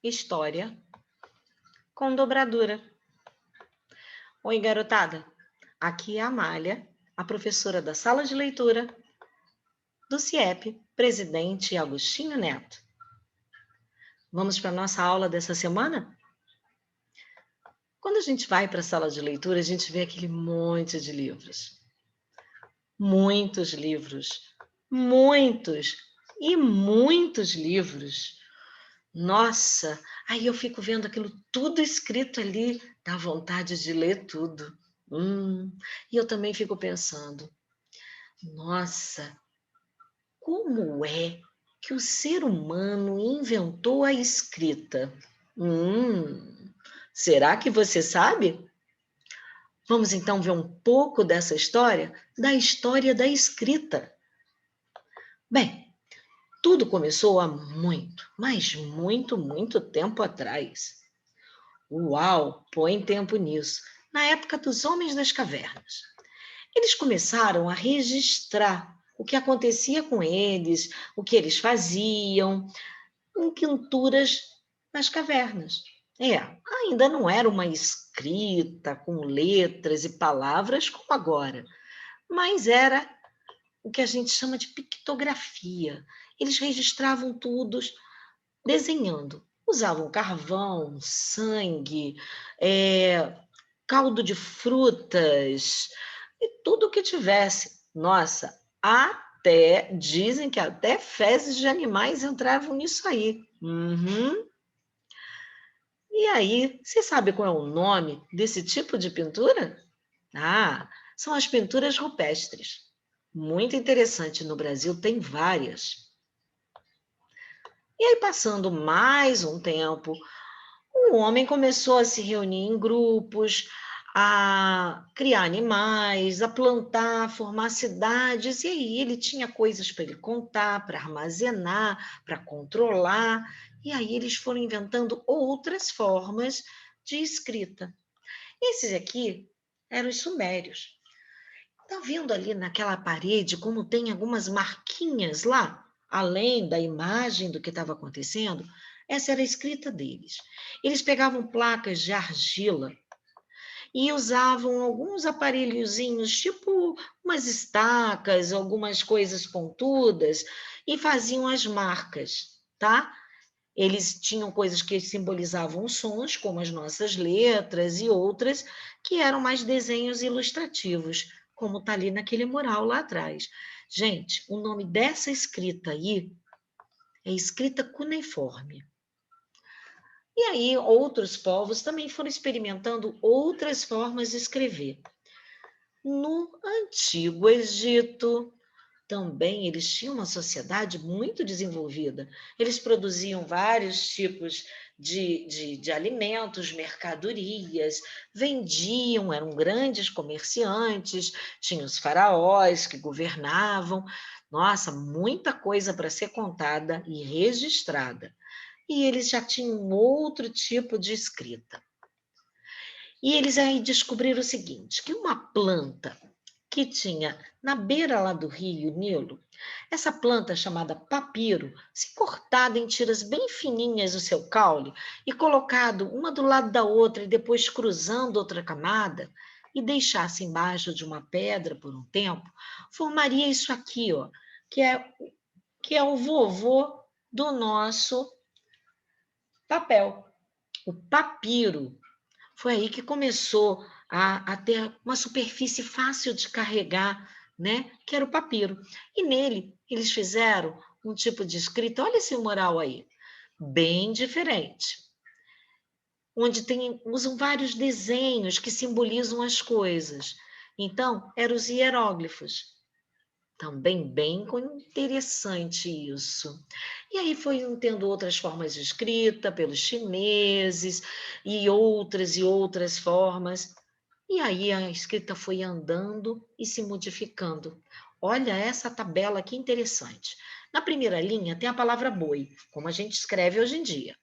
História com dobradura. Oi, garotada. Aqui é a Amália, a professora da sala de leitura do CIEP, Presidente Agostinho Neto. Vamos para a nossa aula dessa semana? Quando a gente vai para a sala de leitura, a gente vê aquele monte de livros. Muitos livros. Muitos e muitos livros. Nossa, aí eu fico vendo aquilo tudo escrito ali, dá vontade de ler tudo. E eu também fico pensando, nossa, como é que o ser humano inventou a escrita? Será que você sabe? Vamos então ver um pouco dessa história, da história da escrita. Bem, tudo começou há muito, mas muito, muito tempo atrás. Uau, põe tempo nisso. Na época dos homens das cavernas. Eles começaram a registrar o que acontecia com eles, o que eles faziam, em pinturas nas cavernas. Ainda não era uma escrita com letras e palavras como agora, mas era o que a gente chama de pictografia. Eles registravam tudo desenhando. Usavam carvão, sangue, caldo de frutas e tudo o que tivesse. Nossa, dizem que até fezes de animais entravam nisso aí. E aí, você sabe qual é o nome desse tipo de pintura? São as pinturas rupestres. Muito interessante, no Brasil tem várias. E aí, passando mais um tempo, o homem começou a se reunir em grupos, a criar animais, a plantar, formar cidades, e aí ele tinha coisas para ele contar, para armazenar, para controlar, e aí eles foram inventando outras formas de escrita. Esses aqui eram os sumérios. Está vendo ali naquela parede como tem algumas marquinhas lá, além da imagem do que estava acontecendo? Essa era a escrita deles. Eles pegavam placas de argila e usavam alguns aparelhozinhos, tipo umas estacas, algumas coisas pontudas, e faziam as marcas, tá? Eles tinham coisas que simbolizavam sons, como as nossas letras, e outras que eram mais desenhos ilustrativos, como está ali naquele mural lá atrás. Gente, o nome dessa escrita aí é escrita cuneiforme. E aí, outros povos também foram experimentando outras formas de escrever. No Antigo Egito, também eles tinham uma sociedade muito desenvolvida. Eles produziam vários tipos de alimentos, mercadorias, vendiam, eram grandes comerciantes, tinham os faraós que governavam. Nossa, muita coisa para ser contada e registrada. E eles já tinham outro tipo de escrita. E eles aí descobriram o seguinte, que uma planta que tinha na beira lá do rio Nilo, essa planta chamada papiro, se cortada em tiras bem fininhas o seu caule e colocado uma do lado da outra e depois cruzando outra camada e deixasse embaixo de uma pedra por um tempo, formaria isso aqui, ó, que é o vovô do nosso papel, o papiro. Foi aí que começou a ter uma superfície fácil de carregar, né? Que era o papiro. E nele, eles fizeram um tipo de escrita, olha esse mural aí, bem diferente, onde usam vários desenhos que simbolizam as coisas. Então, eram os hieróglifos. Também bem interessante isso. E aí foi tendo outras formas de escrita pelos chineses e outras formas. E aí a escrita foi andando e se modificando. Olha essa tabela que interessante. Na primeira linha tem a palavra boi, como a gente escreve hoje em dia.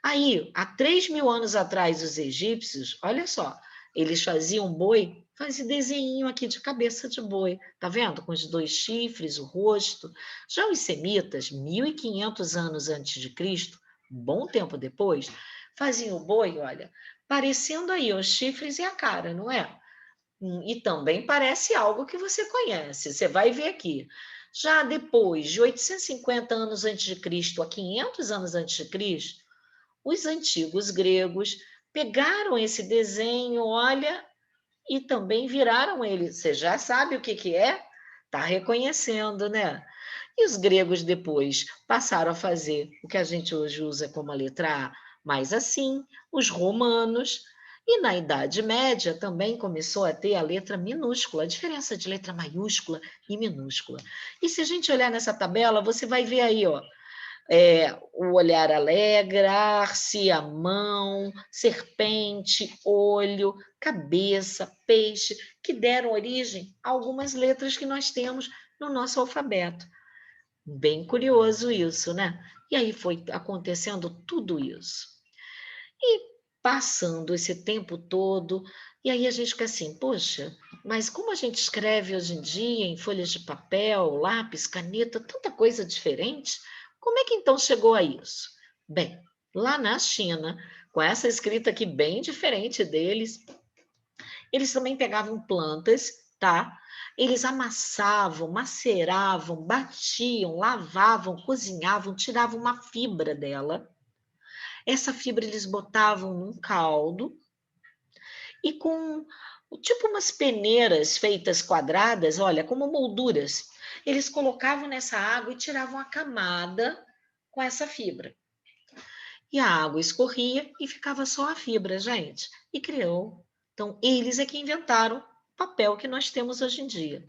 Aí, há 3.000 anos atrás, os egípcios, olha só, eles faziam boi, fazia desenho aqui de cabeça de boi, tá vendo? Com os dois chifres, o rosto. Já os semitas, 1.500 anos antes de Cristo, bom tempo depois, faziam o boi, olha, parecendo aí os chifres e a cara, não é? E também parece algo que você conhece, você vai ver aqui. Já depois de 850 anos antes de Cristo a 500 anos antes de Cristo, os antigos gregos pegaram esse desenho, olha, e também viraram ele. Você já sabe o que que é? Está reconhecendo, né? E os gregos depois passaram a fazer o que a gente hoje usa como a letra A, mais assim, os romanos. E na Idade Média também começou a ter a letra minúscula, a diferença de letra maiúscula e minúscula. E se a gente olhar nessa tabela, você vai ver aí, ó, o olhar alegrar-se, a mão, serpente, olho, cabeça, peixe, que deram origem a algumas letras que nós temos no nosso alfabeto. Bem curioso isso, né? E aí foi acontecendo tudo isso. E passando esse tempo todo, e aí a gente fica assim, poxa, mas como a gente escreve hoje em dia em folhas de papel, lápis, caneta, tanta coisa diferente, como é que então chegou a isso? Bem, lá na China, com essa escrita aqui bem diferente deles, eles também pegavam plantas, tá? Eles amassavam, maceravam, batiam, lavavam, cozinhavam, tiravam uma fibra dela. Essa fibra eles botavam num caldo e com tipo umas peneiras feitas quadradas, olha, como molduras. Eles colocavam nessa água e tiravam a camada com essa fibra. E a água escorria e ficava só a fibra, gente. E criou. Então, eles é que inventaram o papel que nós temos hoje em dia.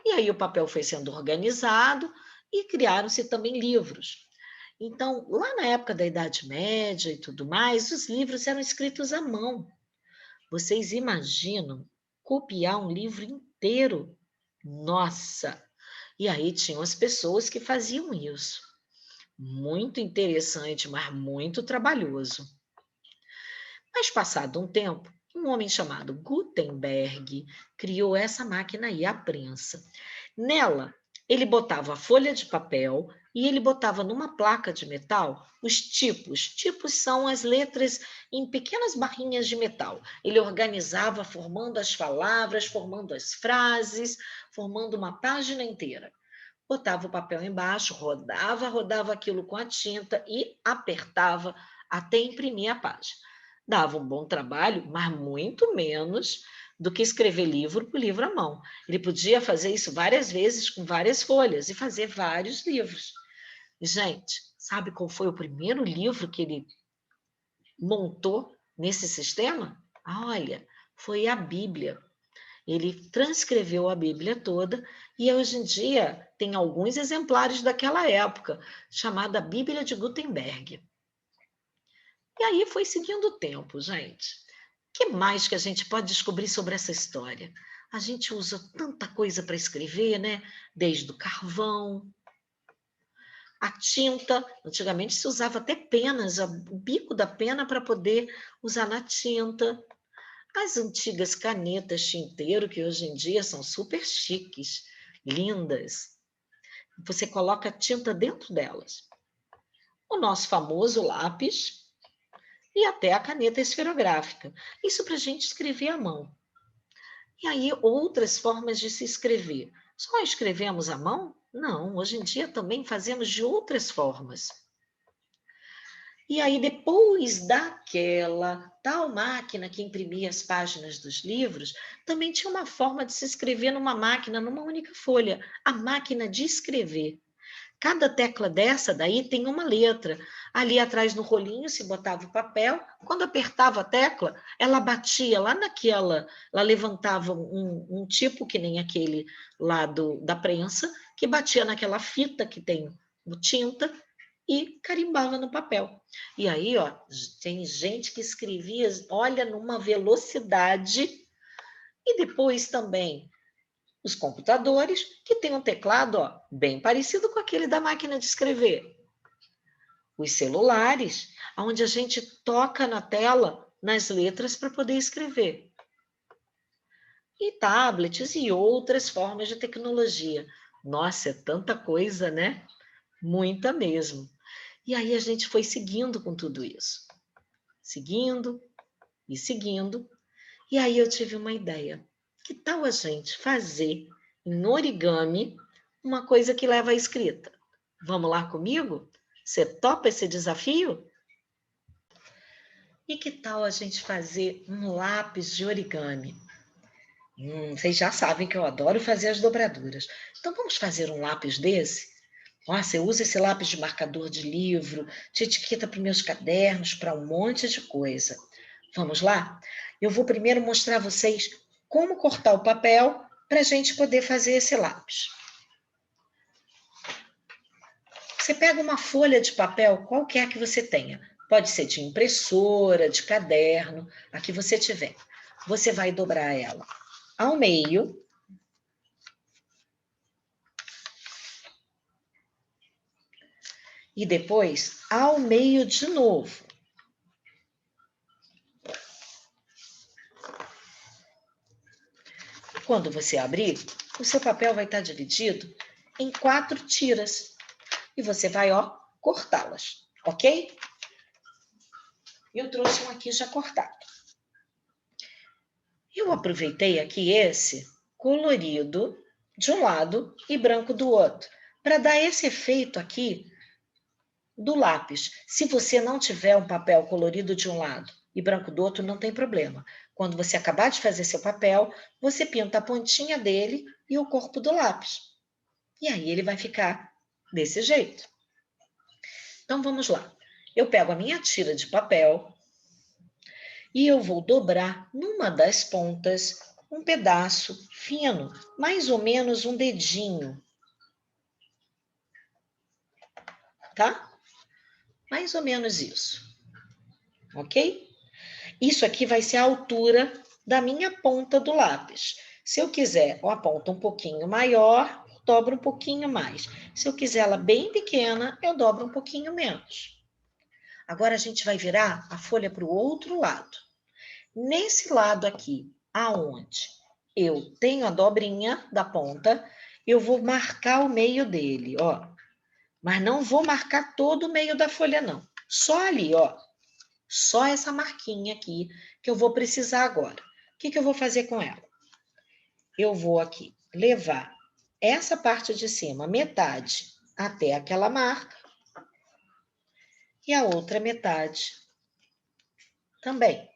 E aí o papel foi sendo organizado e criaram-se também livros. Então, lá na época da Idade Média e tudo mais, os livros eram escritos à mão. Vocês imaginam copiar um livro inteiro? Nossa! E aí tinham as pessoas que faziam isso. Muito interessante, mas muito trabalhoso. Mas passado um tempo, um homem chamado Gutenberg criou essa máquina aí, a prensa. Nela, ele botava a folha de papel e ele botava numa placa de metal os tipos. Tipos são as letras em pequenas barrinhas de metal. Ele organizava formando as palavras, formando as frases, formando uma página inteira. Botava o papel embaixo, rodava aquilo com a tinta e apertava até imprimir a página. Dava um bom trabalho, mas muito menos do que escrever livro por livro à mão. Ele podia fazer isso várias vezes com várias folhas e fazer vários livros. Gente, sabe qual foi o primeiro livro que ele montou nesse sistema? Olha, foi a Bíblia. Ele transcreveu a Bíblia toda e hoje em dia tem alguns exemplares daquela época, chamada Bíblia de Gutenberg. E aí foi seguindo o tempo, gente. O que mais que a gente pode descobrir sobre essa história? A gente usa tanta coisa para escrever, né? Desde o carvão, a tinta. Antigamente se usava até penas, o bico da pena para poder usar na tinta. As antigas canetas tinteiro, que hoje em dia são super chiques, lindas. Você coloca tinta dentro delas. O nosso famoso lápis e até a caneta esferográfica. Isso para a gente escrever à mão. E aí, outras formas de se escrever. Só escrevemos à mão? Não, hoje em dia também fazemos de outras formas. E aí, depois daquela tal máquina que imprimia as páginas dos livros, também tinha uma forma de se escrever numa máquina, numa única folha, a máquina de escrever. Cada tecla dessa daí tem uma letra. Ali atrás no rolinho se botava o papel, quando apertava a tecla, ela batia lá naquela, ela levantava um tipo que nem aquele lá da prensa, que batia naquela fita que tem tinta, e carimbava no papel. E aí, ó, tem gente que escrevia, olha, numa velocidade, e depois também os computadores, que tem um teclado, ó, bem parecido com aquele da máquina de escrever. Os celulares, onde a gente toca na tela, nas letras, para poder escrever. E tablets e outras formas de tecnologia. Nossa, é tanta coisa, né? Muita mesmo. E aí a gente foi seguindo com tudo isso. Seguindo e seguindo. E aí eu tive uma ideia. Que tal a gente fazer em origami uma coisa que leva a escrita? Vamos lá comigo? Você topa esse desafio? E que tal a gente fazer um lápis de origami? Vocês já sabem que eu adoro fazer as dobraduras. Então vamos fazer um lápis desse? Nossa, eu uso esse lápis de marcador de livro, de etiqueta para os meus cadernos, para um monte de coisa. Vamos lá? Eu vou primeiro mostrar a vocês como cortar o papel para a gente poder fazer esse lápis. Você pega uma folha de papel qualquer que você tenha. Pode ser de impressora, de caderno, a que você tiver. Você vai dobrar ela ao meio. E depois ao meio de novo. Quando você abrir, o seu papel vai estar dividido em 4 tiras. E você vai, ó, cortá-las, ok? Eu trouxe um aqui já cortado. Eu aproveitei aqui esse colorido de um lado e branco do outro, para dar esse efeito aqui do lápis. Se você não tiver um papel colorido de um lado e branco do outro, não tem problema. Quando você acabar de fazer seu papel, você pinta a pontinha dele e o corpo do lápis. E aí ele vai ficar desse jeito. Então vamos lá. Eu pego a minha tira de papel e eu vou dobrar numa das pontas um pedaço fino, mais ou menos um dedinho. Tá? Mais ou menos isso. Ok? Isso aqui vai ser a altura da minha ponta do lápis. Se eu quiser uma ponta um pouquinho maior, eu dobro um pouquinho mais. Se eu quiser ela bem pequena, eu dobro um pouquinho menos. Agora a gente vai virar a folha para o outro lado. Nesse lado aqui, aonde eu tenho a dobrinha da ponta, eu vou marcar o meio dele, ó. Mas não vou marcar todo o meio da folha, não. Só ali, ó. Só essa marquinha aqui que eu vou precisar agora. O que eu vou fazer com ela? Eu vou aqui levar essa parte de cima, metade, até aquela marca. E a outra metade também.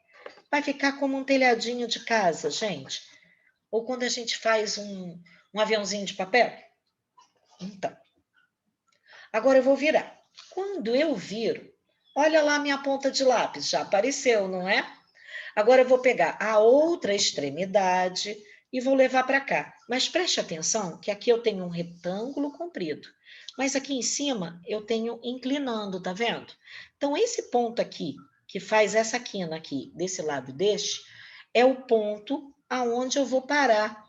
Vai ficar como um telhadinho de casa, gente. Ou quando a gente faz um aviãozinho de papel. Então, agora eu vou virar. Quando eu viro, olha lá a minha ponta de lápis, já apareceu, não é? Agora eu vou pegar a outra extremidade e vou levar para cá. Mas preste atenção que aqui eu tenho um retângulo comprido. Mas aqui em cima eu tenho inclinando, tá vendo? Então, esse ponto aqui, que faz essa quina aqui, desse lado deste, é o ponto aonde eu vou parar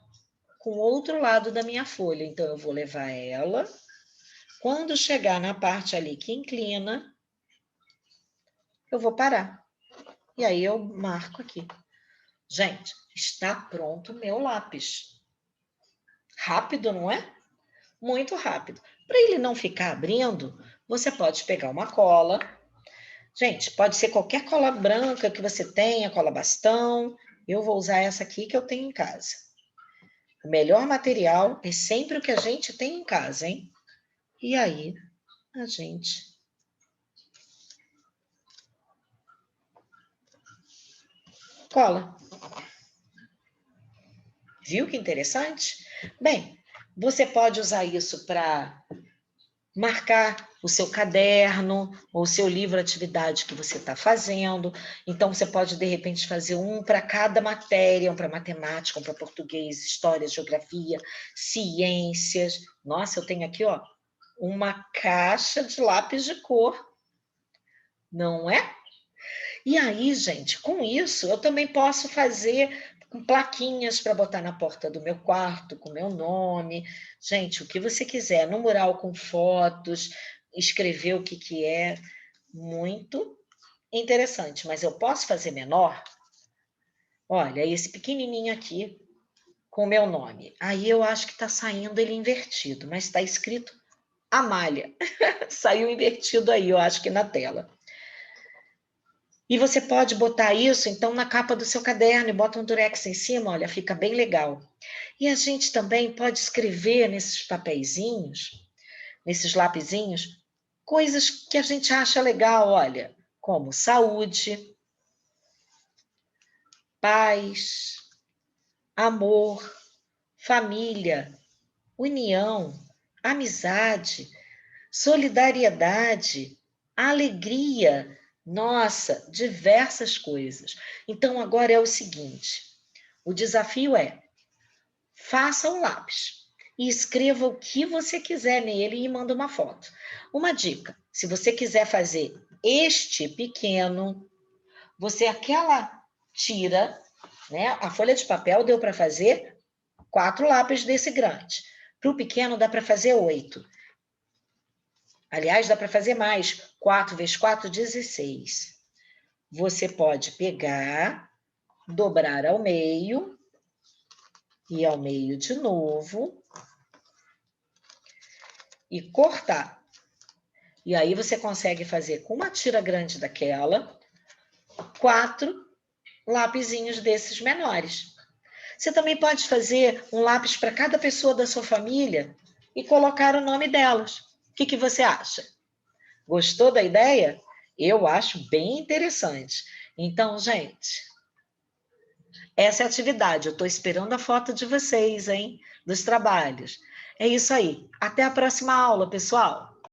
com o outro lado da minha folha. Então, eu vou levar ela. Quando chegar na parte ali que inclina, eu vou parar. E aí eu marco aqui. Gente, está pronto o meu lápis. Rápido, não é? Muito rápido. Para ele não ficar abrindo, você pode pegar uma cola. Gente, pode ser qualquer cola branca que você tenha, cola bastão. Eu vou usar essa aqui que eu tenho em casa. O melhor material é sempre o que a gente tem em casa, hein? E aí, a gente cola. Viu que interessante? Bem, você pode usar isso para marcar o seu caderno ou o seu livro atividade que você está fazendo. Então, você pode, de repente, fazer um para cada matéria, um para matemática, um para português, história, geografia, ciências. Nossa, eu tenho aqui, ó, uma caixa de lápis de cor, não é? E aí, gente, com isso, eu também posso fazer com plaquinhas para botar na porta do meu quarto, com meu nome. Gente, o que você quiser, no mural com fotos, escrever o que é, muito interessante. Mas eu posso fazer menor? Olha, esse pequenininho aqui, com o meu nome. Aí eu acho que está saindo ele invertido, mas está escrito Amália. Saiu invertido aí, eu acho que na tela. E você pode botar isso, então, na capa do seu caderno e bota um durex em cima, olha, fica bem legal. E a gente também pode escrever nesses papeizinhos, nesses lapisinhos, coisas que a gente acha legal, olha, como saúde, paz, amor, família, união, amizade, solidariedade, alegria, nossa, diversas coisas. Então, agora é o seguinte: o desafio é: faça um lápis e escreva o que você quiser nele e manda uma foto. Uma dica: se você quiser fazer este pequeno, você aquela tira, né? A folha de papel deu para fazer 4 lápis desse grande. Para o pequeno dá para fazer 8. Aliás, dá para fazer mais. 4 vezes 4, 16. Você pode pegar, dobrar ao meio, e ao meio de novo, e cortar. E aí você consegue fazer com uma tira grande daquela, 4 lapisinhos desses menores. Você também pode fazer um lápis para cada pessoa da sua família e colocar o nome delas. O que você acha? Gostou da ideia? Eu acho bem interessante. Então, gente, essa é a atividade. Eu estou esperando a foto de vocês, hein? Dos trabalhos. É isso aí. Até a próxima aula, pessoal!